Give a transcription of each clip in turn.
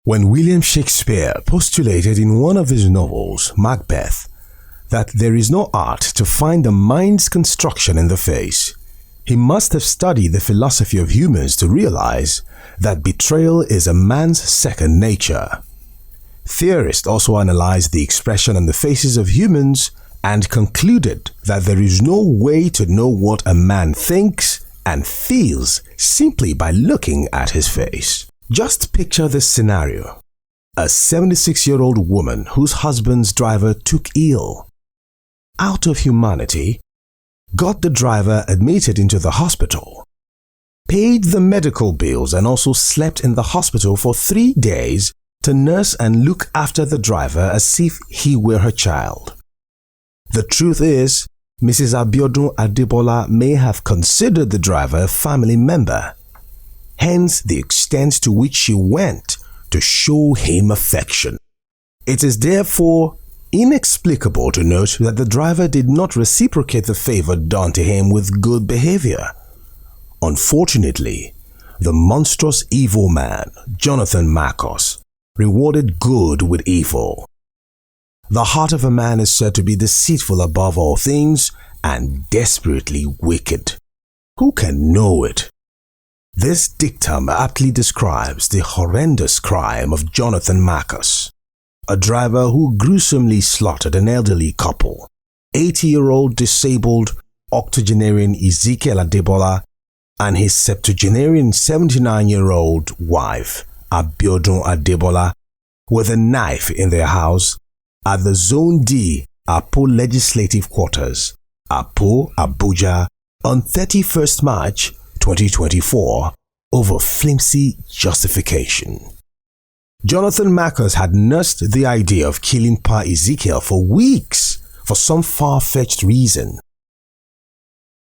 When William Shakespeare postulated in one of his novels, Macbeth, that there is no art to find the mind's construction in the face, he must have studied the philosophy of humans to realize that betrayal is a man's second nature. Theorists also analyzed the expression on the faces of humans and concluded that there is no way to know what a man thinks and feels simply by looking at his face. Just picture this scenario. A 76-year-old woman whose husband's driver took ill. Out of humanity, got the driver admitted into the hospital, paid the medical bills and also slept in the hospital for 3 days to nurse and look after the driver as if he were her child. The truth is, Mrs. Abiodun Adebola may have considered the driver a family member, hence the extent to which she went to show him affection. It is therefore inexplicable to note that the driver did not reciprocate the favor done to him with good behavior. Unfortunately, the monstrous evil man, Jonathan Marcus, rewarded good with evil. The heart of a man is said to be deceitful above all things and desperately wicked. Who can know it? This dictum aptly describes the horrendous crime of Jonathan Marcus, a driver who gruesomely slaughtered an elderly couple, 80-year-old disabled octogenarian Ezekiel Adebola and his septuagenarian 79-year-old wife, Abiodun Adebola, with a knife in their house at the Zone D Apo Legislative Quarters, Apo, Abuja, on 31st March 2024 over flimsy justification. Jonathan Marcus had nursed the idea of killing Pa Ezekiel for weeks for some far-fetched reason.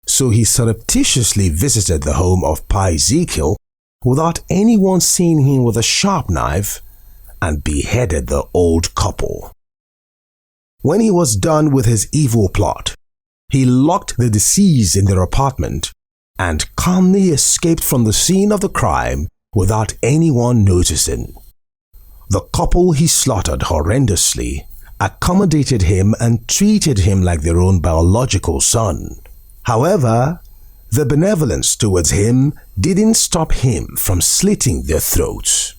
So he surreptitiously visited the home of Pa Ezekiel without anyone seeing him with a sharp knife and beheaded the old couple. When he was done with his evil plot, he locked the deceased in their apartment and calmly escaped from the scene of the crime without anyone noticing. The couple he slaughtered horrendously accommodated him and treated him like their own biological son. However, the benevolence towards him didn't stop him from slitting their throats.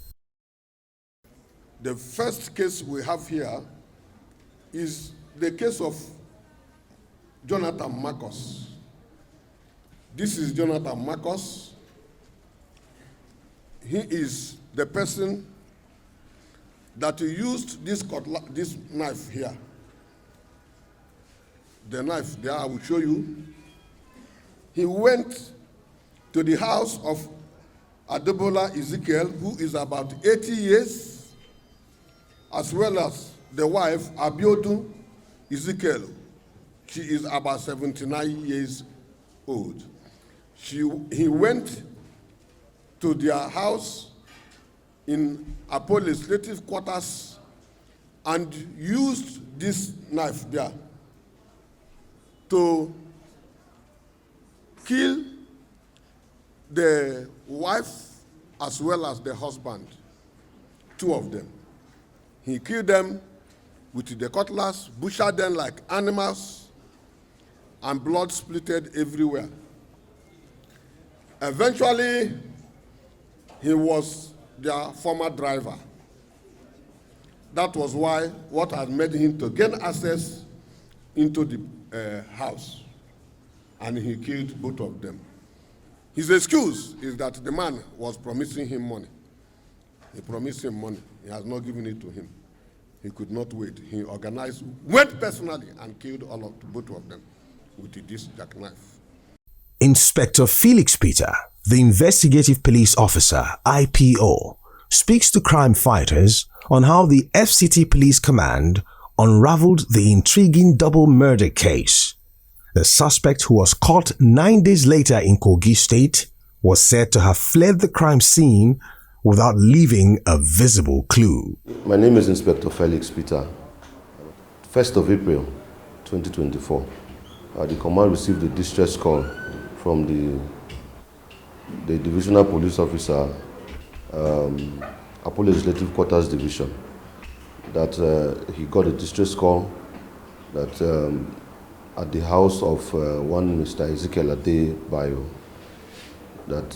The first case we have here is the case of Jonathan Marcus. This is Jonathan Marcus. He is the person that used this knife here. The knife there, I will show you. He went to the house of Adebola Ezekiel, who is about 80 years, as well as the wife, Abiodun Ezekiel. She is about 79 years old. He went to their house in Apo Legislative Quarters and used this knife there to kill the wife as well as the husband, 2 of them. He killed them with the cutlass, butchered them like animals, and blood splitted everywhere. Eventually, he was their former driver. That was what had made him to gain access into the house, and he killed both of them. His excuse is that the man was promising him money. He promised him money. He has not given it to him. He could not wait. He went personally and killed both of them with this jackknife. Inspector Felix Peter, the investigative police officer, IPO, speaks to crime fighters on how the FCT Police Command unraveled the intriguing double murder case. The suspect, who was caught 9 days later in Kogi State, was said to have fled the crime scene without leaving a visible clue. My name is Inspector Felix Peter. 1st of April 2024, the command received a distress call from the divisional police officer Apollo Legislative Quarters Division, that he got a distress call that at the house of one Mr. Ezekiel Adebayo, that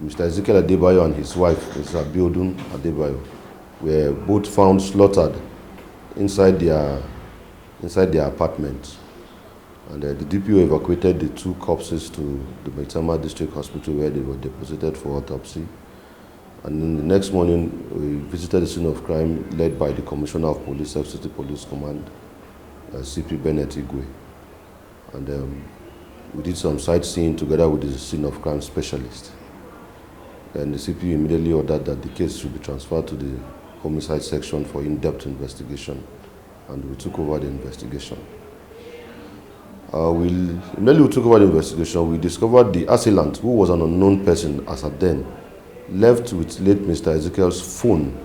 Mr. Ezekiel Adebayo and his wife, Mr. Abiodun Adebayo, were both found slaughtered inside their apartment. And the DPO evacuated the two corpses to the Maitama District Hospital, where they were deposited for autopsy. And then the next morning, we visited the scene of crime led by the Commissioner of Police, FCT Police Command, CP Bennett Igwe. And we did some sightseeing together with the scene of crime specialist. And the CP immediately ordered that the case should be transferred to the homicide section for in-depth investigation. And we took over the investigation. Immediately we took over the investigation, we discovered the assailant, who was an unknown person as at then, left with late Mr. Ezekiel's phone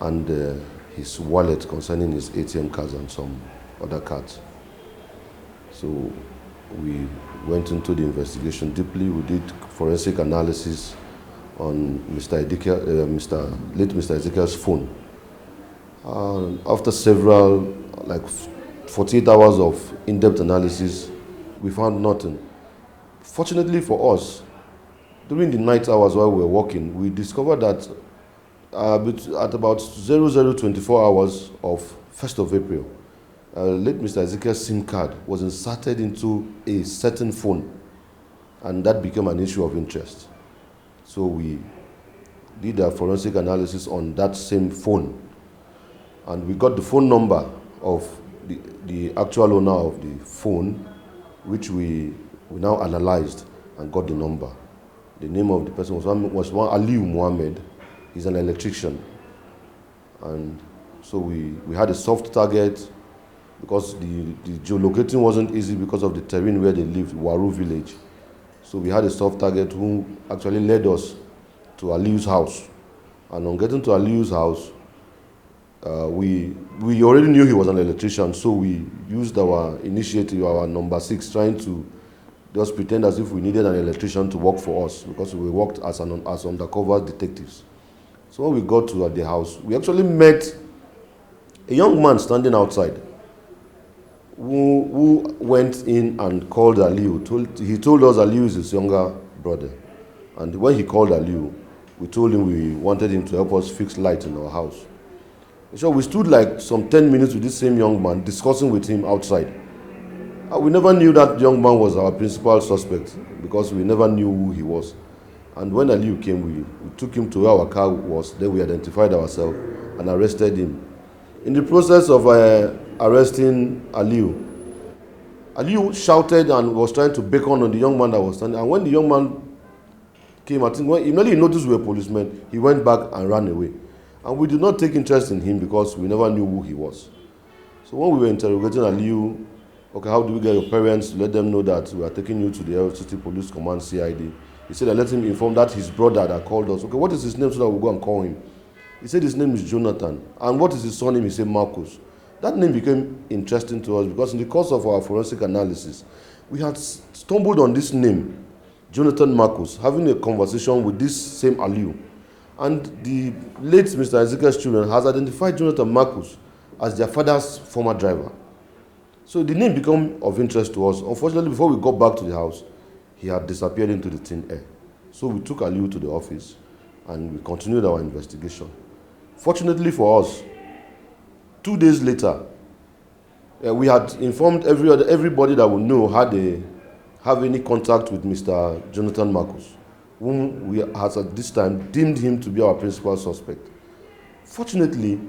and his wallet concerning his ATM cards and some other cards. So we went into the investigation deeply. We did forensic analysis on late Mr. Ezekiel's phone. After several, like 48 hours of in-depth analysis, we found nothing. Fortunately for us, during the night hours while we were working, we discovered that at about 0024 hours of 1st of April, late Mr. Ezekiel's SIM card was inserted into a certain phone, and that became an issue of interest. So we did a forensic analysis on that same phone, and we got the phone number of the actual owner of the phone, which we now analyzed and got the number. The name of the person was one Aliu Muhammad. He's an electrician. And so we had a soft target because the geolocating wasn't easy because of the terrain where they lived, Waru village. So we had a soft target who actually led us to Aliu's house. And on getting to Aliu's house, we already knew he was an electrician, so we used our initiative, our number 6, trying to just pretend as if we needed an electrician to work for us, because we worked as undercover detectives. So when we got to the house, we actually met a young man standing outside who went in and called Aliu. He told us Aliu is his younger brother. And when he called Aliu, we told him we wanted him to help us fix light in our house. So we stood like some 10 minutes with this same young man, discussing with him outside. We never knew that young man was our principal suspect, because we never knew who he was. And when Aliu came, we took him to where our car was. Then we identified ourselves and arrested him. In the process of arresting Aliu shouted and was trying to beckon on the young man that was standing. And when the young man came, I think when he noticed we were policemen, he went back and ran away. And we did not take interest in him because we never knew who he was. So when we were interrogating Aliu, okay, how do we get your parents to let them know that we are taking you to the FCT Police Command CID? He said, I let him inform that his brother that called us. Okay, what is his name so that we'll go and call him? He said his name is Jonathan. And what is his surname? He said Marcus. That name became interesting to us because in the course of our forensic analysis, we had stumbled on this name, Jonathan Marcus, having a conversation with this same Aliu. And the late Mr. Ezekiel's children has identified Jonathan Marcus as their father's former driver. So the name became of interest to us. Unfortunately, before we got back to the house, he had disappeared into the thin air. So we took Aliu to the office and we continued our investigation. Fortunately for us, 2 days later, we had informed everybody that we know have any contact with Mr. Jonathan Marcus, whom we had at this time deemed him to be our principal suspect. Fortunately,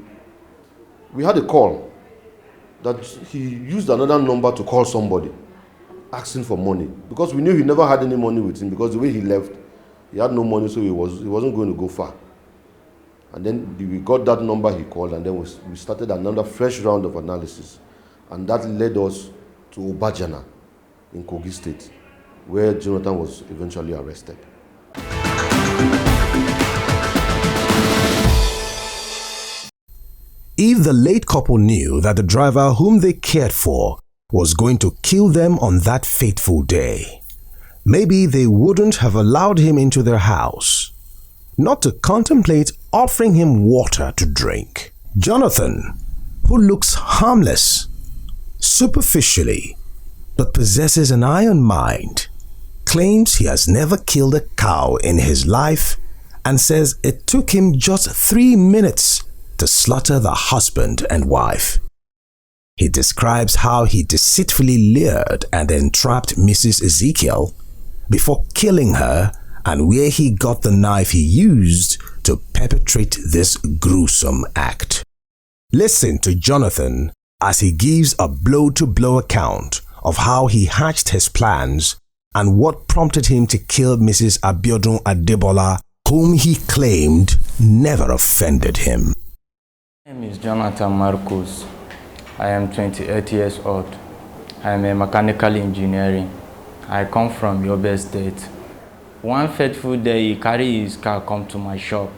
we had a call that he used another number to call somebody, asking for money, because we knew he never had any money with him, because the way he left, he had no money, so he wasn't going to go far. And then we got that number he called, and then we started another fresh round of analysis. And that led us to Obajana in Kogi State, where Jonathan was eventually arrested. If the late couple knew that the driver whom they cared for was going to kill them on that fateful day, maybe they wouldn't have allowed him into their house. not to contemplate offering him water to drink. Jonathan, who looks harmless superficially but possesses an iron mind, claims he has never killed a cow in his life and says it took him just 3 minutes to slaughter the husband and wife. He describes how he deceitfully lured and entrapped Mrs. Ezekiel before killing her and where he got the knife he used to perpetrate this gruesome act. Listen to Jonathan as he gives a blow-to-blow account of how he hatched his plans and what prompted him to kill Mrs. Abiodun Adebola, whom he claimed never offended him. My name is Jonathan Marcus. I am 28 years old. I am a mechanical engineering. I come from Yobe State. One fateful day, he carried his car come to my shop.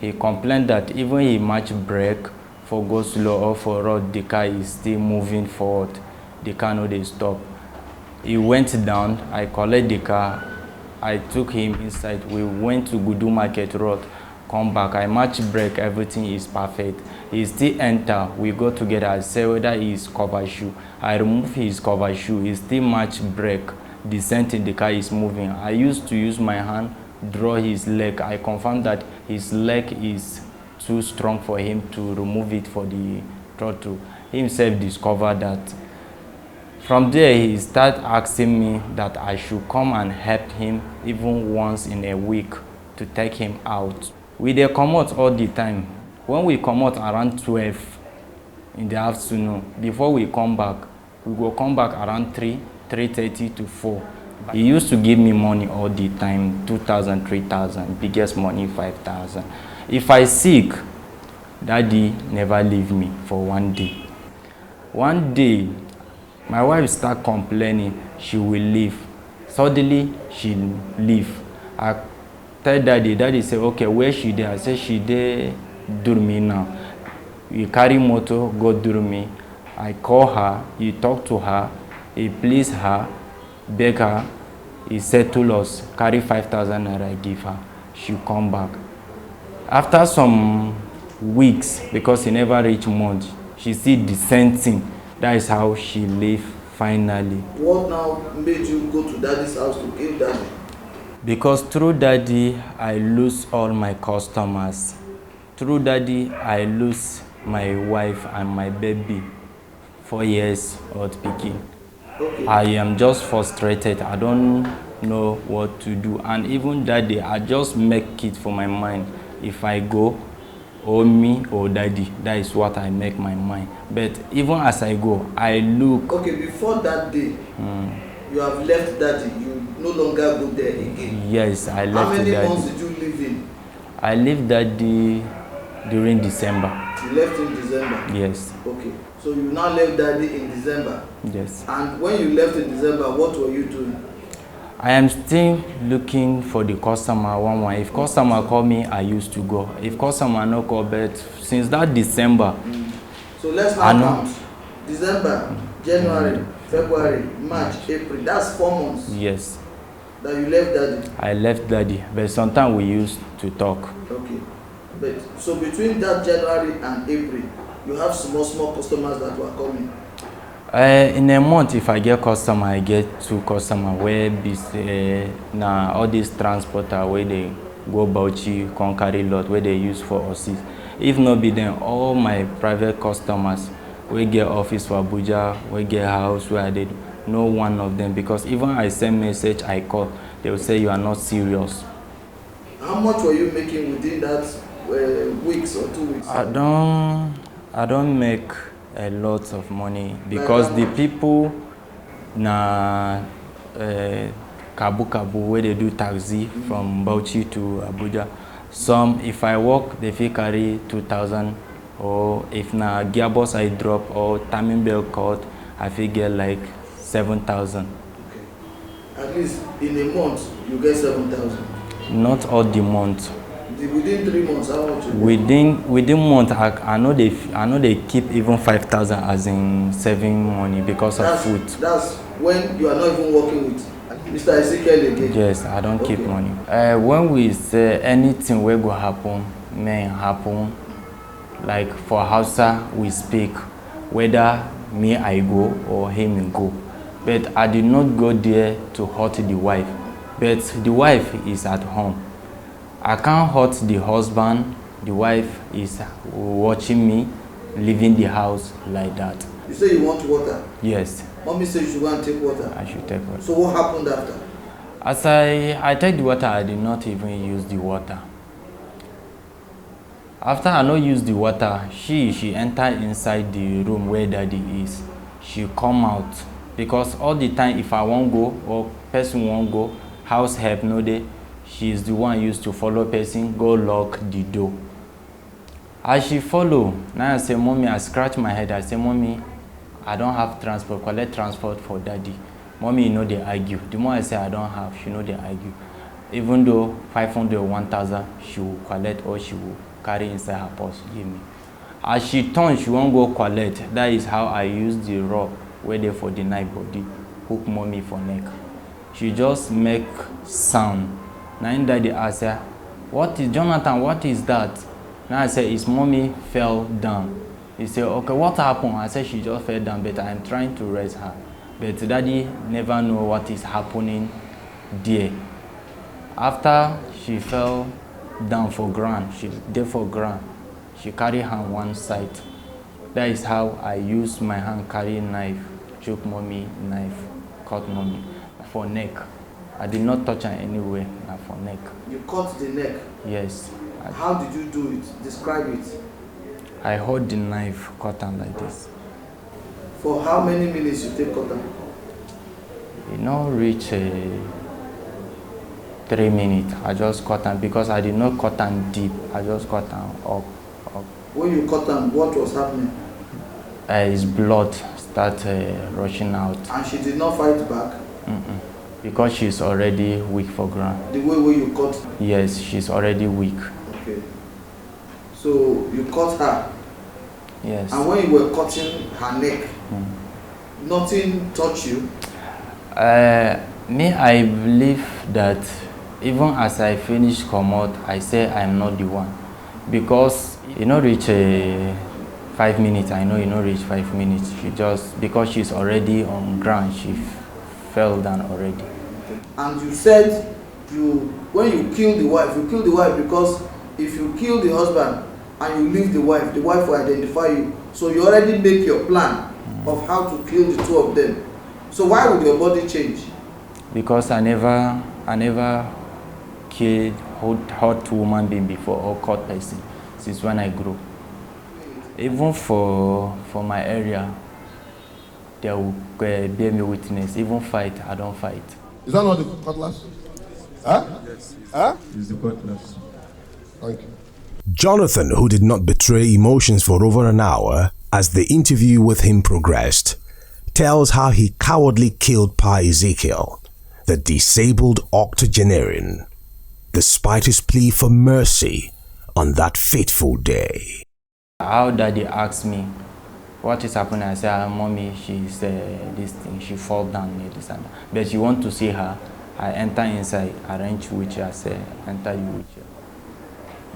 He complained that even he match brake for go slow or for road, the car is still moving forward. The car no dey stop. He went down, I collect the car, I took him inside. We went to Gudu Market Road, come back, I match brake, everything is perfect. He still enter, we go together, I say whether he is cover shoe. I remove his cover shoe, he still match brake. The same thing, the car is moving. I used to use my hand, draw his leg. I confirmed that his leg is too strong for him to remove it for the throttle. He himself discovered that. From there, he started asking me that I should come and help him even once in a week to take him out. We dey come out all the time. When we come out around 12 in the afternoon, before we come back, we go come back around 3:30 to 4. He used to give me money all the time, 2,000, 3,000, biggest money 5,000. If I sick, Daddy never leave me for one day. One day, my wife start complaining she will leave. Suddenly, she leave. I tell Daddy, Daddy say, okay, where she dey? I say, she dey Durmi now. He carry motor, go Durmi. I call her, he talk to her, he please her, beg her, he settle us, carry 5,000 naira, give her. She come back. After some weeks, because he never reach month, she see the same thing. That is how she leave finally. What now made you go to Daddy's house to kill Daddy? Because through Daddy, I lose all my customers. Through Daddy, I lose my wife and my baby, 4 years old pikin. Okay. I am just frustrated. I don't know what to do. And even that day, I just make it for my mind. If I go, or me or Daddy, that is what I make my mind. But even as I go, I look. Okay, before that day, you have left Daddy. You no longer go there again. Yes, I left Daddy. How many months did you live in? I left Daddy during December. You left in December? Yes. Okay. So you now left Daddy in December? Yes. And when you left in December, what were you doing? I am still looking for the customer one. If customer call me, I used to go. If customer no call, but since that December. So let's now count. December, January, February, March, April. That's 4 months. Yes. That you left Daddy. I left Daddy, but sometimes we used to talk. Okay. But so between that January and April, you have small customers that were coming. In a month, if I get customer, I get 2 customers. Where now all these transporter where they go Bauchi, come carry lot where they use for us. If not be them, all my private customers, we get office for Abuja, we get house where I did. No one of them, because even I send message, I call, they will say you are not serious. How much were you making within that weeks or 2 weeks? I don't make a lot of money because the people na Kabu where they do taxi from Bauchi to Abuja. Some, if I walk, they fit carry 2,000, or if na gearbox I drop or timing belt cut, I fit get like 7,000. Okay. At least in a month, you get 7,000. Not all the month. Within 3 months, how much? Within month, I know they keep even 5,000 as in saving money because of food. That's when you are not even working with. Mr. Ezekiel again? Yes, I don't keep money. When we say anything will go happen, may happen, like for Hausa we speak, whether me I go or him go. But I did not go there to hurt the wife. But the wife is at home. I can't hurt the husband. The wife is watching me, leaving the house like that. You say you want water? Yes. Mommy said you should go and take water. I should take water. So what happened after? As I take the water, I did not even use the water. After I not use the water, she entered inside the room where daddy is. She come out because all the time if I won't go or person won't go, house help no day, she is the one used to follow person, go lock the door. As she follow, now I say, mommy, I scratch my head. I say, mommy, I don't have transport, collect transport for daddy. Mommy, you know they argue. The more I say I don't have, she know they argue. Even though 500 or 1,000, she will collect or she will carry inside her purse, give me. As she turns, she won't go collect. That is how I use the rope, where they for the knife body, hook mommy for neck. She just make sound. Now in daddy ask her, what is Jonathan, what is that? Now I say, his mommy fell down. He said, okay, what happened? I said, she just fell down, but I'm trying to raise her. But daddy never know what is happening there. After she fell down for ground, she there for ground, she carry her on one side. That is how I use my hand carry knife, choke mommy, knife, cut mommy for neck. I did not touch her anywhere, not for neck. You cut the neck? Yes. How did you do it? Describe it. I hold the knife, cut her like this. For how many minutes you take cut her? It not reach 3 minutes. I just cut her because I did not cut her deep. I just cut her up. When you cut her, what was happening? His blood started rushing out. And she did not fight back? Because she's already weak for ground. The way where you cut? Yes, she's already weak. Okay. So you cut her? Yes. And when you were cutting her neck, nothing touched you? Me, I believe that even as I finish commode, I say I'm not the one. Because you know reach 5 minutes, I know you know reach 5 minutes. She just, because she's already on ground, she fell down already. And you said when you kill the wife because if you kill the husband and you leave the wife will identify you. So you already make your plan of how to kill the two of them. So why would your body change? Because I never killed hurt woman being before or caught person since when I grew. Even for my area, there will bear me witness. Even fight, I don't fight. Is that not the cutlass? Huh? Yes. Huh? It's the cutlass. Thank you. Jonathan, who did not betray emotions for over an hour as the interview with him progressed, tells how he cowardly killed Pa Ezekiel, the disabled octogenarian, despite his plea for mercy on that fateful day. How daddy asked me, what is happening? I said, mommy, she's this thing, she fall down near this and that. But you want to see her? I enter inside, arrange wheelchair, I say, enter your wheelchair.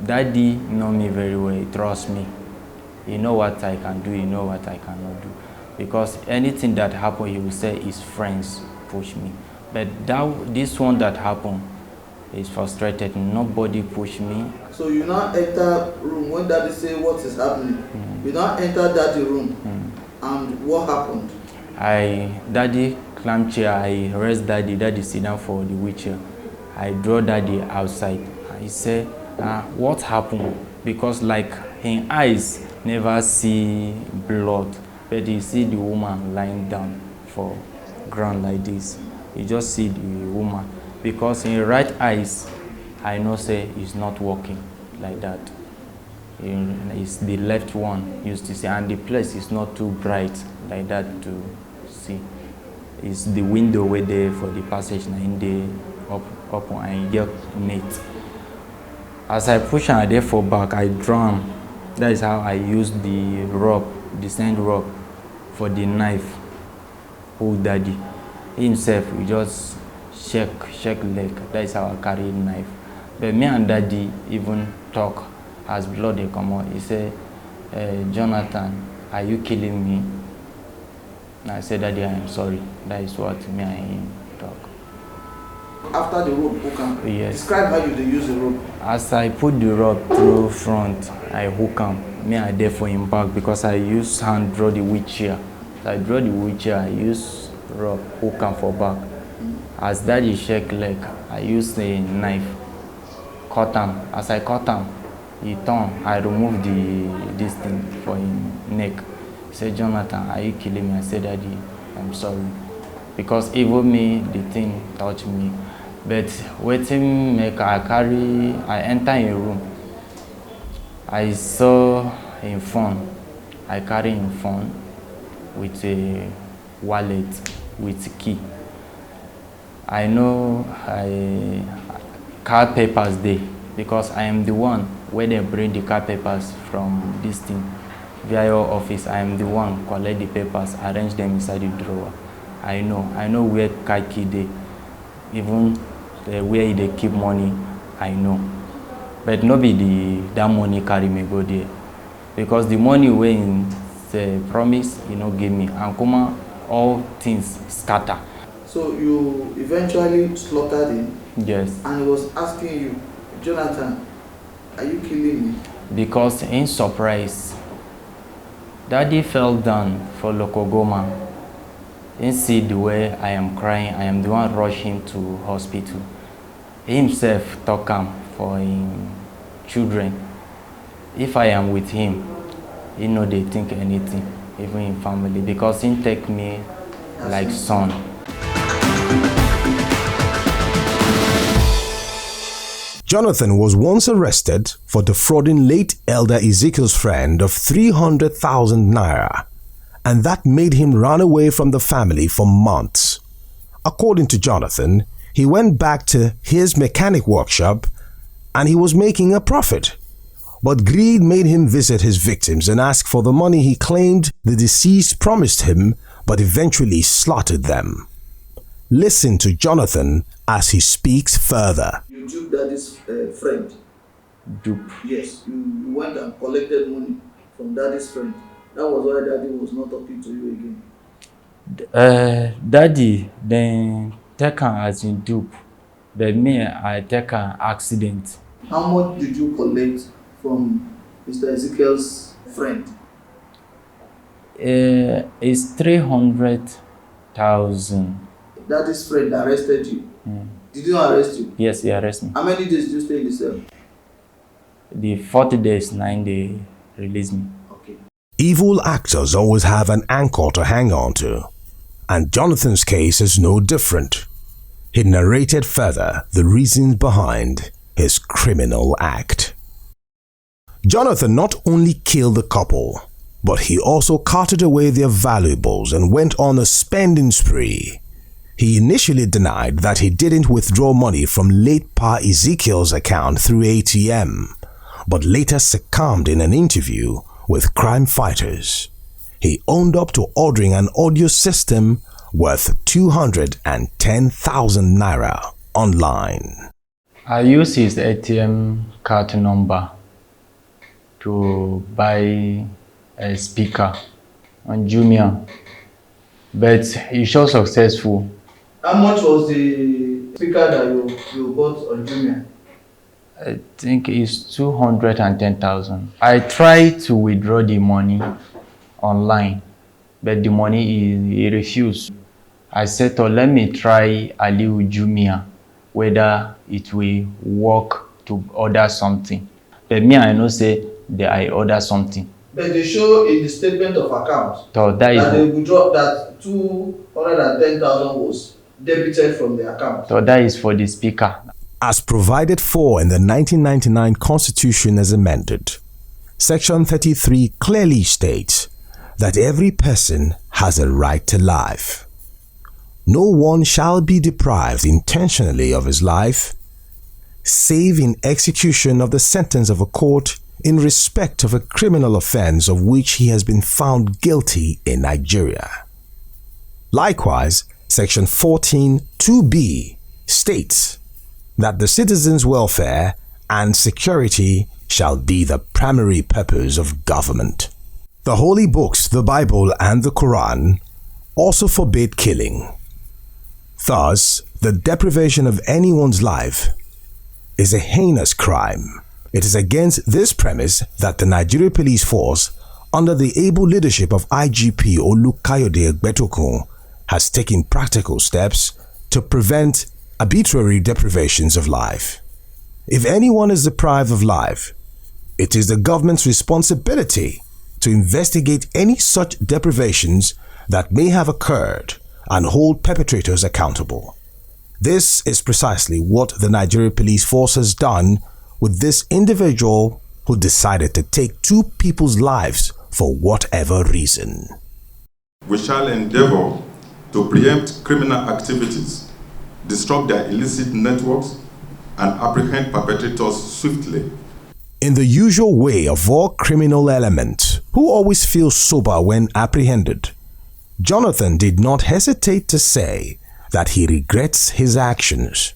Daddy know me very well, he trusts me. He know what I can do, he know what I cannot do. Because anything that happen, he will say his friends push me. But this one that happened, is frustrated, nobody push me. So you now enter room when daddy say what is happening. You now enter daddy room. And what happened? Daddy climb chair, I rest daddy sit down for the wheelchair. I draw daddy outside. I say, what happened? Because like his eyes never see blood, but he see the woman lying down for ground like this. He just see the woman. Because in right eyes, I know say it's not working like that. It's the left one used to see, and the place is not too bright like that to see. It's the window where there for the passage in the up and get net. As I push her there for back, I drum. That is how I use the rope, the sand rope, for the knife. Hold daddy. Himself, we just shake leg. That is how I carry knife. But me and daddy even talk as blood dey come out. He say, Jonathan, are you killing me? And I said, Daddy, I am sorry. That is what me and him talk. After the rope hook am, Yes. describe how you dey use the rope. As I put the rope through front, I hook am. Me I there for him back because I use hand draw the wheelchair. So I draw the wheelchair, I use rope, hook am for back. As daddy shake leg, I use a knife, cut am. As I cut am, he turn, I remove this thing for him neck. He said, Jonathan, are you killing me? I said, Daddy, I'm sorry. Because even me, the thing touched me. But waiting make I enter a room. I saw him phone. I carry him phone with a wallet with key. I know car papers there because I am the one where they bring the car papers from this thing. Via your office, I am the one collect the papers, arrange them inside the drawer. I know where car key they, even where they keep money, I know. But no be that money carry me go there. Because the money when the promise, give me. And come all things scatter. So you eventually slaughtered him? Yes. And he was asking you, Jonathan, are you killing me? Because in surprise, Daddy fell down for Lokogoma. He see the way I am crying, I am the one rushing to hospital. He himself talk him for him children. If I am with him, he know they think anything, even in family, because he take me like son. Jonathan was once arrested for defrauding late Elder Ezekiel's friend of 300,000 naira, and that made him run away from the family for months. According to Jonathan, he went back to his mechanic workshop and he was making a profit. But greed made him visit his victims and ask for the money he claimed the deceased promised him, but eventually slaughtered them. Listen to Jonathan as he speaks further. You took daddy's friend. Dupe. Yes, you went and collected money from daddy's friend. That was why daddy was not talking to you again. Daddy then take her as in dupe, but me I take her accident. How much did you collect from Mr. Ezekiel's friend? It's 300,000. Daddy's friend arrested you. Did he not arrest you? Yes, he arrested me. How many days did you stay in the cell? The 40 days, 9 days, release me. Okay. Evil actors always have an anchor to hang on to, and Jonathan's case is no different. He narrated further the reasons behind his criminal act. Jonathan not only killed the couple, but he also carted away their valuables and went on a spending spree. He initially denied that he didn't withdraw money from late Pa Ezekiel's account through ATM, but later succumbed in an interview with crime fighters. He owned up to ordering an audio system worth 210,000 naira online. I used his ATM card number to buy a speaker on Jumia, but it was successful. How much was the speaker that you bought on Jumia? I think it's 210,000. I tried to withdraw the money online, but the money he refused. I said, oh, let me try Aliu Jumia, whether it will work to order something. But me, I know say that I order something. But they show in the statement of account So that they withdraw that 210,000 was debited from the account. So that is for the speaker. As provided for in the 1999 Constitution as amended, Section 33 clearly states that every person has a right to life. No one shall be deprived intentionally of his life, save in execution of the sentence of a court in respect of a criminal offense of which he has been found guilty in Nigeria. Likewise, Section 14 2b states that the citizens' welfare and security shall be the primary purpose of government. The holy books, the Bible and the Quran, also forbid killing. Thus, the deprivation of anyone's life is a heinous crime. It is against this premise that the Nigeria Police Force, under the able leadership of IGP Olukayode Egbetokun, has taken practical steps to prevent arbitrary deprivations of life. If anyone is deprived of life, it is the government's responsibility to investigate any such deprivations that may have occurred and hold perpetrators accountable. This is precisely what the Nigeria Police Force has done with this individual who decided to take two people's lives for whatever reason. We shall endeavor to preempt criminal activities, disrupt their illicit networks, and apprehend perpetrators swiftly. In the usual way of all criminal elements who always feel sober when apprehended, Jonathan did not hesitate to say that he regrets his actions.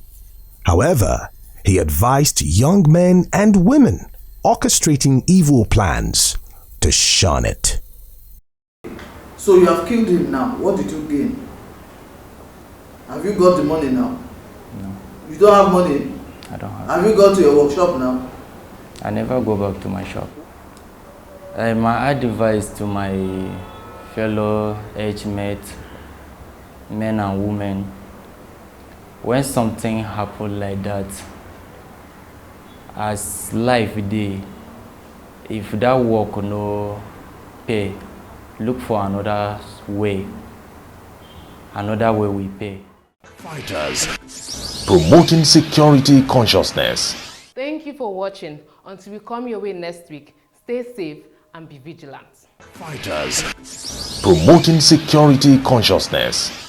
However, he advised young men and women orchestrating evil plans to shun it. So you have killed him now. What did you gain? Have you got the money now? No, You don't have money? I don't have. Have you gone to your workshop now? I never go back to my shop. My advice to my fellow age mates, men and women, when something happen like that, as life dey, if that work no pay, look for another way we pay. Fighters, promoting security consciousness. Thank you for watching. Until we come your way next week, stay safe and be vigilant. Fighters, promoting security consciousness.